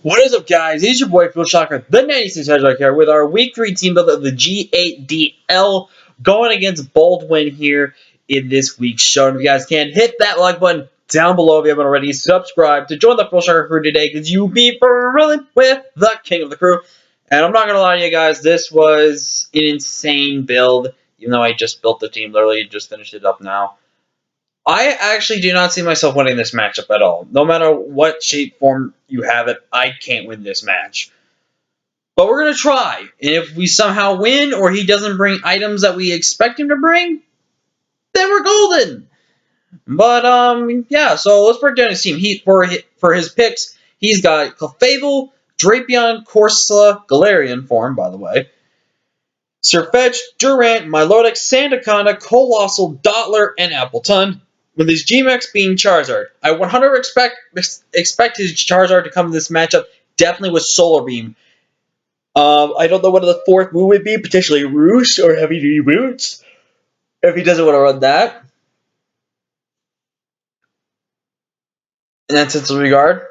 What is up, guys? It's your boy Phil Shocker, the 96 Hedgehog here, with our Week 3 team build of the G8DL going against Baldwin here in this week's show. And if you guys can, hit that like button down below if you haven't already. Subscribe to join the Phil Shocker crew today because you'll be thrilling with the king of the crew. And I'm not going to lie to you guys, this was an insane build, even though I just built the team, literally just finished it up now. I actually do not see myself winning this matchup at all. No matter what shape, form you have it, I can't win this match. But we're going to try. And if we somehow win or he doesn't bring items that we expect him to bring, then we're golden. But, yeah, so let's break down his team. For his picks, he's got Clefable, Drapion, Corsola, Galarian form, by the way, Sirfetch, Durant, Milotic, Sandaconda, Colossal, Dottler, and Appleton. With his G-Max being Charizard. I 100% expect his Charizard to come in this matchup, definitely with Solar Beam. I don't know what the fourth move would be, potentially Roost or Heavy Duty Boots, if he doesn't want to run that. And that's in some regard.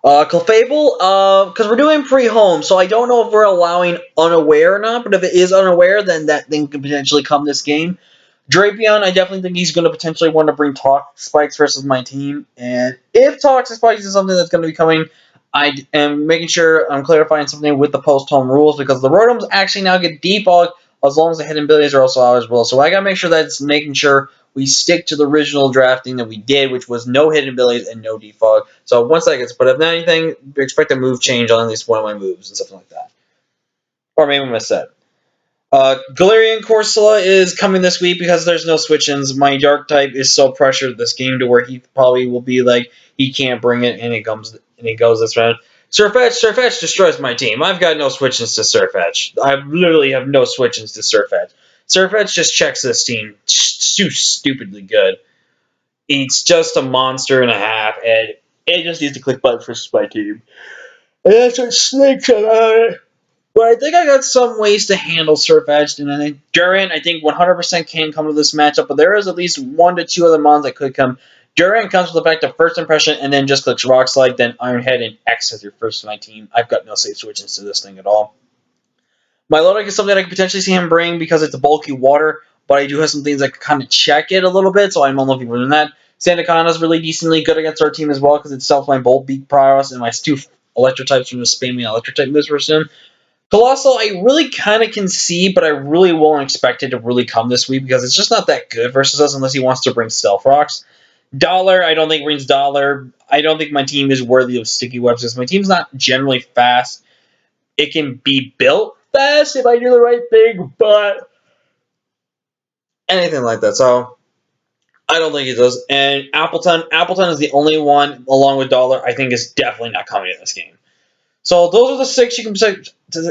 Clefable, because we're doing pre-home, so I don't know if we're allowing Unaware or not, but if it is Unaware, then that thing could potentially come this game. Drapion, I definitely think he's going to potentially want to bring Toxic Spikes versus my team. And if Toxic Spikes is something that's going to be coming, I am making sure I'm clarifying something with the post-home rules because the Rotoms actually now get defogged as long as the hidden abilities are also eligible. So I got to make sure that's making sure we stick to the original drafting that we did, which was no hidden abilities and no defog. So once that gets put up, anything, expect a move change on at least one of my moves and something like that. Or maybe my set. Galarian Corsola is coming this week because there's no switch-ins. My Dark type is so pressured this game to where he probably will be like he can't bring it, and it goes this round. Sirfetch destroys my team. I've got no switch-ins to Sirfetch. I literally have no switch-ins to Sirfetch. Sirfetch just checks this team too stupidly good. It's just a monster and a half, and it just needs to click buttons for my team. And that's what snakes about it. But I think I got some ways to handle Sirfetch'd, and then Durant, I think 100% can come to this matchup, but there is at least 1 to 2 other mons that could come. Durant comes with the fact of first impression, and then just clicks Rock Slide, then Iron Head, and X as your first of my team. I've got no safe switches to this thing at all. Milotic is something I could potentially see him bring because it's a bulky water, but I do have some things that could kind of check it a little bit, so I'm looking for that. Sandaconda is really decently good against our team as well because it's self-line Bolt Beak prowess, and my 2 Electro types from just spamming Electro type moves for him. Colossal, I really kind of can see, but I really won't expect it to really come this week because it's just not that good versus us unless he wants to bring Stealth Rocks. Dollar, I don't think brings Dollar. I don't think my team is worthy of Sticky Webs because my team's not generally fast. It can be built fast if I do the right thing, but anything like that. So I don't think it does. And Appleton is the only one, along with Dollar, I think is definitely not coming in this game. So those are the 6 you can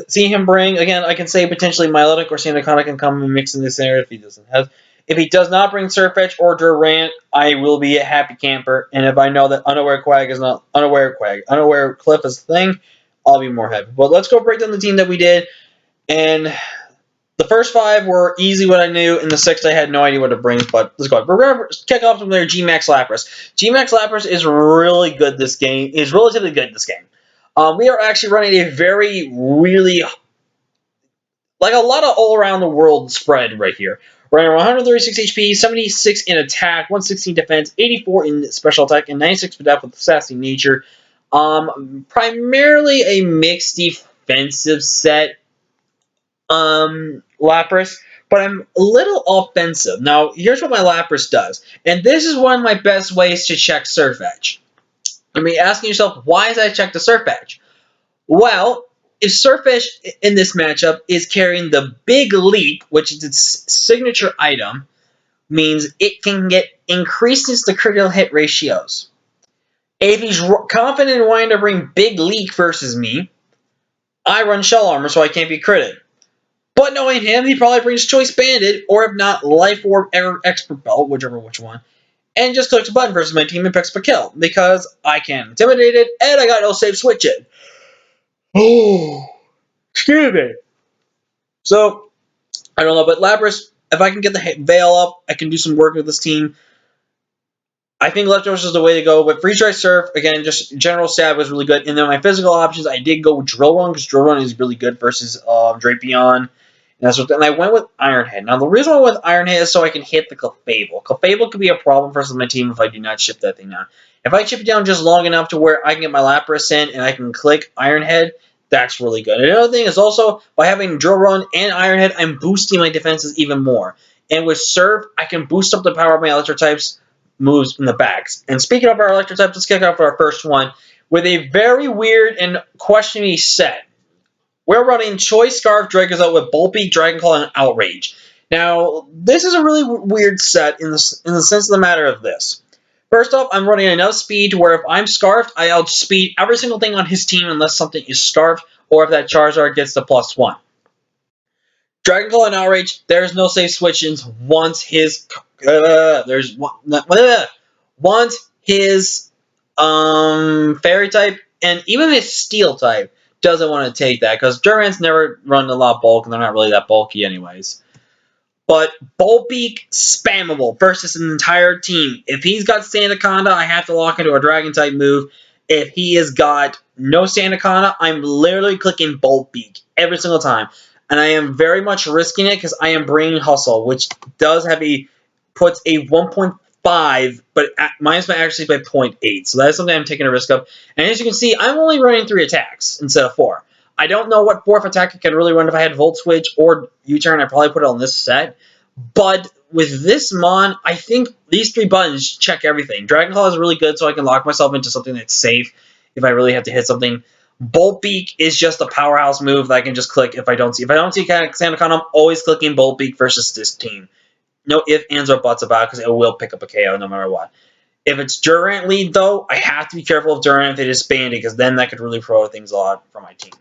see him bring. Again, I can say potentially Milotic or Sandaconda can come and mix in this area if he doesn't have. If he does not bring Sirfetch or Durant, I will be a happy camper. And if I know that Unaware Cliff is the thing, I'll be more happy. But let's go break down the team that we did. And the first 5 were easy what I knew, and the 6th I had no idea what to bring, but let's go. We're going to kick off from there, G-Max Lapras. G-Max Lapras is really good this game. Is relatively good this game. We are actually running a really, like a lot of all around the world spread right here. We're running 136 HP, 76 in attack, 116 defense, 84 in special attack, and 96 for depth with sassy nature. Primarily a mixed defensive set, Lapras, but I'm a little offensive. Now, here's what my Lapras does, and this is one of my best ways to check Sirfetch. I mean, asking yourself, why is I check the Sirfetch? Well, if Sirfetch in this matchup is carrying the Big Leap, which is its signature item, means it can get increases the critical hit ratios. If he's confident in wanting to bring Big Leap versus me, I run Shell Armor so I can't be critted. But knowing him, he probably brings Choice Banded, or if not, Life Orb or Expert Belt, which one, and just clicks a button versus my team and picks up a kill, because I can intimidate it, and I got no safe switch it. Oh, excuse me. So, I don't know, but Lapras, if I can get the Veil up, I can do some work with this team. I think leftovers is the way to go, but Freeze Dry Surf, again, just general stab was really good. And then my physical options, I did go with Drill Run, because Drill Run is really good versus Drapion. And and I went with Iron Head. Now, the reason I went with Iron Head is so I can hit the Clefable. Clefable could be a problem versus my team if I do not ship that thing down. If I chip it down just long enough to where I can get my Lapras in and I can click Iron Head, that's really good. And another thing is also, by having Drill Run and Iron Head, I'm boosting my defenses even more. And with Surf, I can boost up the power of my Electro types moves in the backs. And speaking of our Electro types, let's kick off our first one with a very weird and questioning set. We're running Choice Scarf Dracozolt with Bulbeak, Dragon Claw, and Outrage. Now, this is a really weird set in the sense of the matter of this. First off, I'm running enough speed to where if I'm Scarfed, I outspeed every single thing on his team unless something is Scarfed or if that Charizard gets the +1. Dragon Claw and Outrage, there's no safe switch-ins once his once his Fairy type and even his Steel type doesn't want to take that because Durant's never run a lot of bulk and they're not really that bulky anyways. But Bulbeak spammable versus an entire team. If he's got Sandaconda, I have to lock into a Dragon type move. If he has got no Sandaconda, I'm literally clicking Bulbeak every single time. And I am very much risking it because I am bringing Hustle, which does have puts a 1.5, but minus my accuracy by 0.8. So that is something I'm taking a risk of. And as you can see, I'm only running 3 attacks instead of 4. I don't know what 4th attack I could really run if I had Volt Switch or U-Turn. I'd probably put it on this set. But with this Mon, I think these 3 buttons check everything. Dragon Claw is really good so I can lock myself into something that's safe if I really have to hit something. Bolt Beak is just a powerhouse move that I can just click if I don't see. If I don't see Sandaconda, I'm always clicking Bolt Beak versus this team. No ifs, ands, or buts about it because it will pick up a KO no matter what. If it's Durant lead, though, I have to be careful of Durant if they disbanded because then that could really throw things a lot for my team.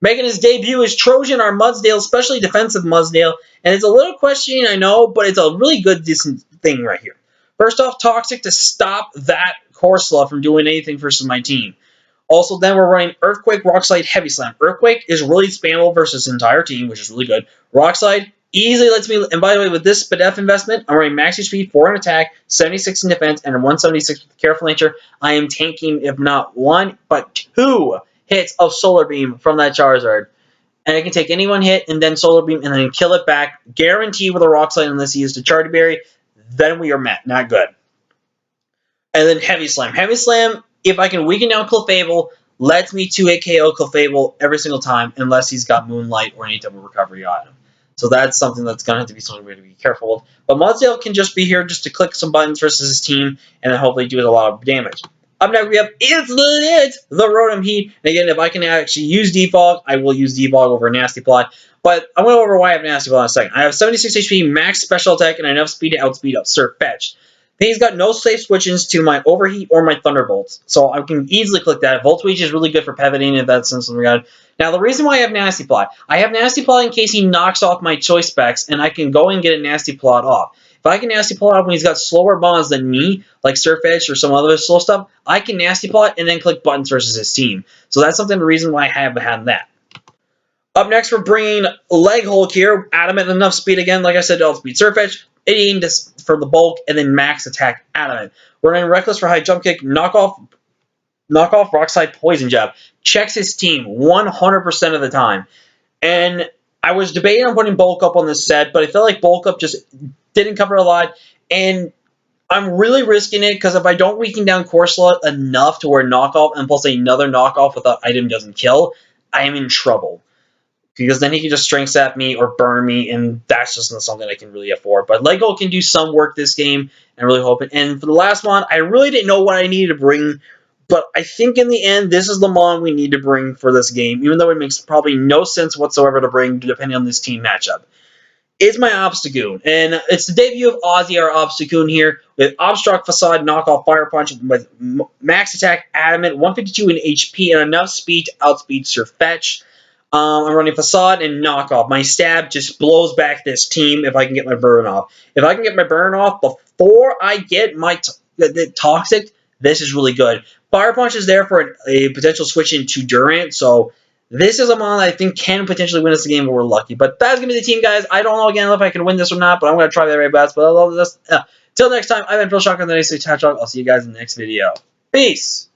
Making his debut is Trojan, our Mudsdale, especially defensive Mudsdale. And it's a little questioning, I know, but it's a really good, decent thing right here. First off, Toxic to stop that Corsola from doing anything versus my team. Also, then we're running Earthquake, Rock Slide, Heavy Slam. Earthquake is really spammable versus his entire team, which is really good. Rock Slide easily lets me, and by the way, with this Spadef investment, I'm running max HP, 4 in attack, 76 in defense, and 176 with Careful Nature. I am tanking, if not 1, but 2 hits of Solar Beam from that Charizard. And I can take any one hit and then Solar Beam and then kill it back. Guaranteed with a Rock Slide unless he used a Charity Berry. Then we are met. Not good. And then Heavy Slam. Heavy Slam, if I can weaken down Clefable, lets me 2-hit KO Clefable every single time unless he's got Moonlight or any type of recovery item. So that's something that's going to have to be something we have to be careful of. But Mudsdale can just be here just to click some buttons versus his team and then hopefully do a lot of damage. Up next we have It's Lit, the Rotom Heat. And again, if I can actually use Defog, I will use Defog over Nasty Plot. But I'm going to go over why I have Nasty Plot in a second. I have 76 HP, max special attack, and enough speed to outspeed up Surf Fetch. He's got no safe switch-ins to my Overheat or my Thunderbolts, so I can easily click that. Volt Switch is really good for pivoting if that's in some regard. Now, the reason why I have Nasty Plot, I have Nasty Plot in case he knocks off my choice specs, and I can go and get a Nasty Plot off. If I can Nasty Plot off when he's got slower bonds than me, like Surf Edge or some other slow stuff, I can Nasty Plot and then click buttons versus his team. So that's something, the reason why I have had that. Up next, we're bringing Leg Hulk here. Adamant enough speed again, like I said, to outspeed Surf Edge. 18 for the bulk, and then max attack Adamant. We're running Reckless for high jump kick, knockoff Rock Slide, Poison Jab. Checks his team 100% of the time. And I was debating on putting Bulk Up on this set, but I felt like Bulk Up just didn't cover a lot. And I'm really risking it because if I don't weaken down Corsola enough to where knockoff and plus another knockoff without item doesn't kill, I am in trouble. Because then he can just strength sap me or burn me, and that's just not something I can really afford. But Lego can do some work this game, and really hope it. And for the last one, I really didn't know what I needed to bring, but I think in the end, this is the Mon we need to bring for this game, even though it makes probably no sense whatsoever to bring, depending on this team matchup. It's my Obstagoon, and it's the debut of Ozzy, our Obstagoon here, with Obstruct, Facade, Knockoff, Fire Punch, with max attack, Adamant, 152 in HP, and enough speed to outspeed Surf Fetch. I'm running Facade and Knockoff. My stab just blows back this team if I can get my burn off. If I can get my burn off before I get my Toxic, this is really good. Fire Punch is there for a potential switch into Durant, so this is a Mon I think can potentially win us the game if we're lucky. But that's going to be the team, guys. I don't know, again, if I can win this or not, but I'm going to try my very best. But I love this. Till next time, I've been Phil Shotgun, the Nice Touch Dog. I'll see you guys in the next video. Peace!